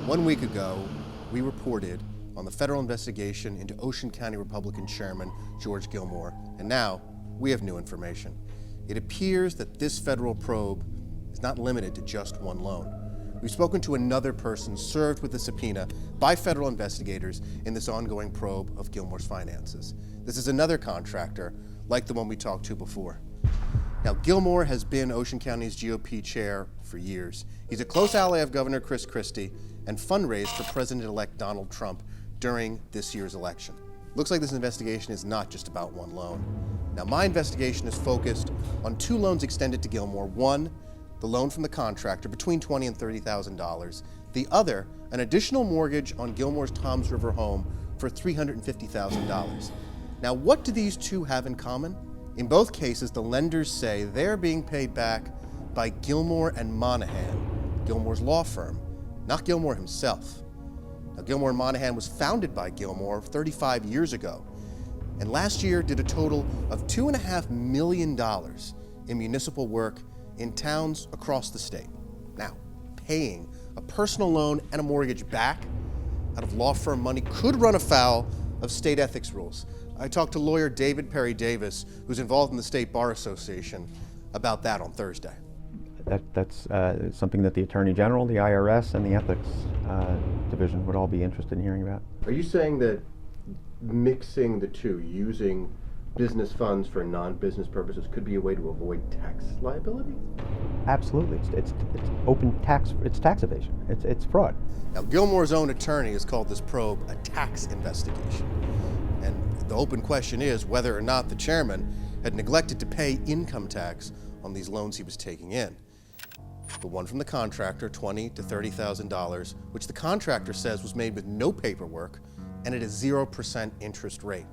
1 week ago, we reported on the federal investigation into Ocean County Republican Chairman George Gilmore, and now we have new information. It appears that this federal probe is not limited to just one loan. We've spoken to another person served with a subpoena by federal investigators in this ongoing probe of Gilmore's finances. This is another contractor like the one we talked to before. Now, Gilmore has been Ocean County's GOP chair for years. He's a close ally of Governor Chris Christie and fundraised for President-elect Donald Trump during this year's election. Looks like this investigation is not just about one loan. Now, my investigation is focused on two loans extended to Gilmore. One, the loan from the contractor between $20,000 and $30,000. The other, an additional mortgage on Gilmore's Toms River home for $350,000. Now, what do these two have in common? In both cases, the lenders say they're being paid back by Gilmore and Monahan, Gilmore's law firm, not Gilmore himself. Now, Gilmore Monahan was founded by Gilmore 35 years ago, and last year did a total of $2.5 million in municipal work in towns across the state. Now, paying a personal loan and a mortgage back out of law firm money could run afoul of state ethics rules. I talked to lawyer David Perry Davis, who's involved in the State Bar Association, about that on Thursday. That's something that the Attorney General, the IRS, and the Ethics Division would all be interested in hearing about. Are you saying that mixing the two, using business funds for non-business purposes, could be a way to avoid tax liability? Absolutely. It's open tax. It's tax evasion. It's fraud. Now, Gilmore's own attorney has called this probe a tax investigation. And the open question is whether or not the chairman had neglected to pay income tax on these loans he was taking in. The one from the contractor, $20,000 to $30,000, which the contractor says was made with no paperwork and at a 0% interest rate.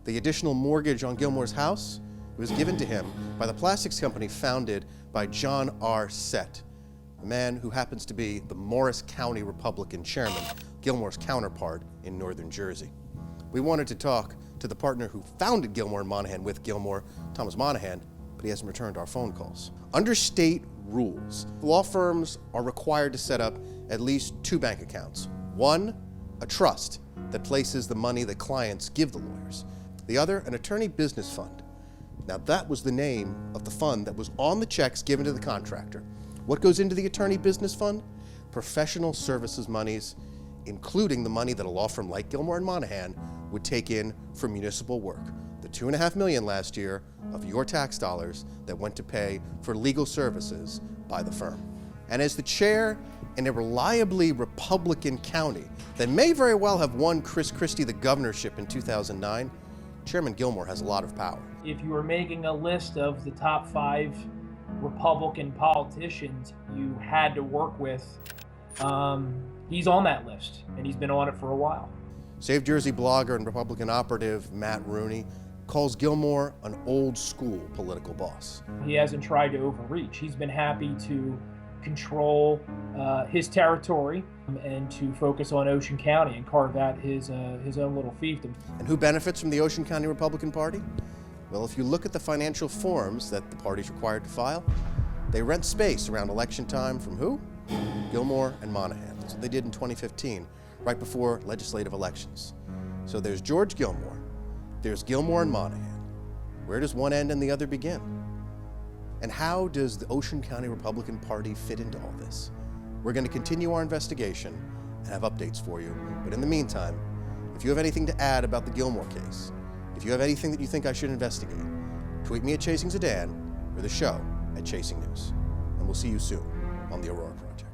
The additional mortgage on Gilmore's house was given to him by the plastics company founded by John R. Sett, a man who happens to be the Morris County Republican chairman, Gilmore's counterpart in northern Jersey. We wanted to talk to the partner who founded Gilmore Monahan with Gilmore, Thomas Monahan, but he hasn't returned our phone calls. Under state rules, law firms are required to set up at least two bank accounts. One, a trust that places the money that clients give the lawyers. The other, an attorney business fund. Now, that was the name of the fund that was on the checks given to the contractor. What goes into the attorney business fund? Professional services monies, including the money that a law firm like Gilmore and Monahan would take in for municipal work. The $2.5 million last year of your tax dollars that went to pay for legal services by the firm. And as the chair in a reliably Republican county that may very well have won Chris Christie the governorship in 2009, Chairman Gilmore has a lot of power. If you were making a list of the top 5 Republican politicians you had to work with, he's on that list, and he's been on it for a while. Save Jersey blogger and Republican operative Matt Rooney calls Gilmore an old school political boss. He hasn't tried to overreach. He's been happy to control his territory and to focus on Ocean County and carve out his own little fiefdom. And who benefits from the Ocean County Republican Party? Well, if you look at the financial forms that the party's required to file, they rent space around election time from who? Gilmore and Monahan. That's what they did in 2015, right before legislative elections. So there's George Gilmore, there's Gilmore and Monahan. Where does one end and the other begin? And how does the Ocean County Republican Party fit into all this? We're going to continue our investigation and have updates for you. But in the meantime, if you have anything to add about the Gilmore case, if you have anything that you think I should investigate, tweet me at Chasing Zidane or the show at Chasing News. And we'll see you soon on the Aurora Project.